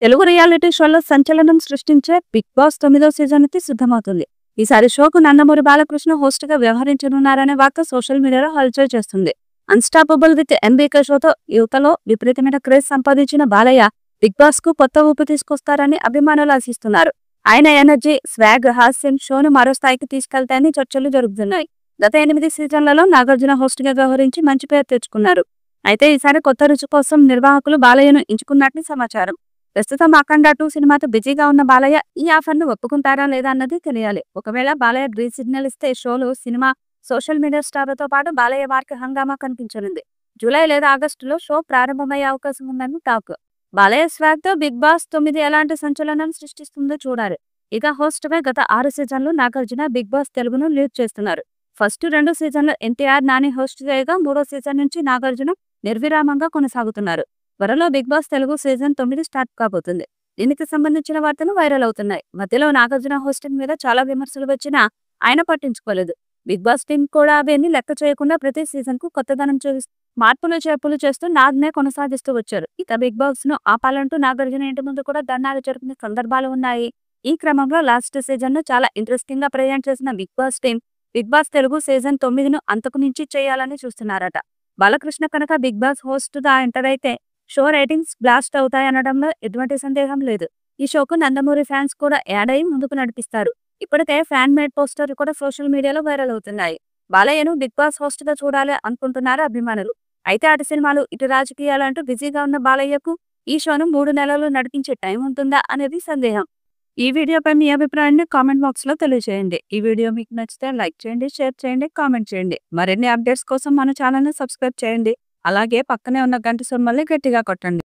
Telugu reality షోలో సంచలనం సృష్టించే బిగ్ బాస్ 9వ సీజన్‌కి సిద్ధమవుతుంది. ఈసారి షోకు నందమూరి బాలకృష్ణ హోస్ట్‌గా వ్యవహరించనున్నారనే వార్త సోషల్ మీడియాలో హల్చల్ చేస్తుంది. అన్‌స్టాపబుల్ విత్ ఎంబీకే షోతో యువతలో విపరీతమైన క్రేజ్ సంపాదించిన బాలయ్య బిగ్ బాస్‌కు కొత్త ఊపు తీసుకొస్తారని అభిమానులు ఆశిస్తున్నారు. ఆయన ఎనర్జీ, స్వాగ్, హాస్యం షోను మరో స్థాయికి తీసుకెళ్తాయని చర్చలు జరుగుతున్నాయి. గత 8 సీజన్లలో నాగార్జున హోస్ట్‌గా వ్యవహరించి మంచి పేరు తెచ్చుకున్నారు. అయితే ఈసారి కొత్త రుచి కోసం నిర్వాహకులు బాలయ్యను ఎంచుకున్నట్లు సమాచారం. ప్రస్తుతం అఖండ 2 సినిమాతో బిజీగా ఉన్న బాలయ్య ఈ ఆఫర్ను ఒప్పుకుంటారా లేదా అన్నది తెలియాలి. ఒకవేళ బాలయ్య గ్రీన్ సిగ్నల్ ఇస్తే షోలో సినిమా, సోషల్ మీడియా స్టార్లతో పాటు బాలయ్య వారికి హంగామా కనిపించనుంది. జూలై లేదా ఆగస్టులో షో ప్రారంభమయ్యే అవకాశం ఉందని టాక్. బాలయ్య స్వాగ్ తో బిగ్ బాస్ 9 ఎలాంటి సంచలనం సృష్టిస్తుందో చూడాలి. ఇక హోస్ట్ గా గత 6 సీజన్లు నాగార్జున బిగ్ బాస్ తెలుగును లీడ్ చేస్తున్నారు. ఫస్ట్ 2 సీజన్లు ఎన్టీఆర్, నాని హోస్ట్ చేయగా 3వ సీజన్ నుంచి నాగార్జున నిర్విరామంగా కొనసాగుతున్నారు. త్వరలో Bigg boss Telugu season 9 start కాబోతుంది. దీనికి సంబంధించిన వార్తలు వైరల్ అవుతున్నాయి. మధ్యలో నాగార్జున హోస్టింగ్ మీద చాలా విమర్శలు వచ్చినా ఆయన పట్టించుకోలేదు. బిగ్ బాస్ టీం కూడా అవేన్ని లెక్క చేయకుండా ప్రతి సీజన్ కు కొత్తదనం చూపిస్తూ మార్పులు చేర్పులు చేస్తూ నాగ్నే కొనసాగిస్తూ వచ్చారు. ఇక బిగ్ బాస్ ను ఆపాలంటూ నాగార్జున ఇంటి ముందు కూడా ధర్నాలు జరిపిన సందర్భాలు ఉన్నాయి. ఈ క్రమంలో లాస్ట్ సీజన్ ను చాలా ఇంట్రెస్టింగ్ గా ప్రజెంట్ చేసిన big boss team big boss Telugu season 9ను అంతకు మించి చేయాలని చూస్తున్నారట. బాలకృష్ణ కనుక బిగ్ బాస్ హోస్ట్ గా ఎంటర్ అయితే షో రేటింగ్స్ బ్లాస్ట్ అవుతాయనడంలో ఎటువంటి సందేహం లేదు. ఈ షోకు నందమూరి ఫ్యాన్స్ కూడా యాడ్ అయి ముందుకు నడిపిస్తారు. ఇప్పటికే ఫ్యాన్ మేడ్ పోస్టర్ కూడా సోషల్ మీడియాలో వైరల్ అవుతున్నాయి. బాలయ్యను బిగ్ బాస్ హోస్ట్ గా చూడాలి అనుకుంటున్నారు అభిమానులు. అయితే అటు సినిమాలు, ఇటు రాజకీయాలు అంటూ బిజీగా ఉన్న బాలయ్యకు ఈ షోను 3 నెలలు నడిపించే టైం ఉంటుందా అనేది సందేహం. ఈ వీడియోపై మీ అభిప్రాయాన్ని కామెంట్ బాక్స్ లో తెలియజేయండి. ఈ వీడియో మీకు నచ్చితే లైక్ చేయండి, షేర్ చేయండి, కామెంట్ చేయండి. మరిన్ని అప్డేట్స్ కోసం మన ఛానల్ ని సబ్స్క్రైబ్ చేయండి. అలాగే పక్కనే ఉన్న గంట సింబల్ని గట్టిగా కొట్టండి.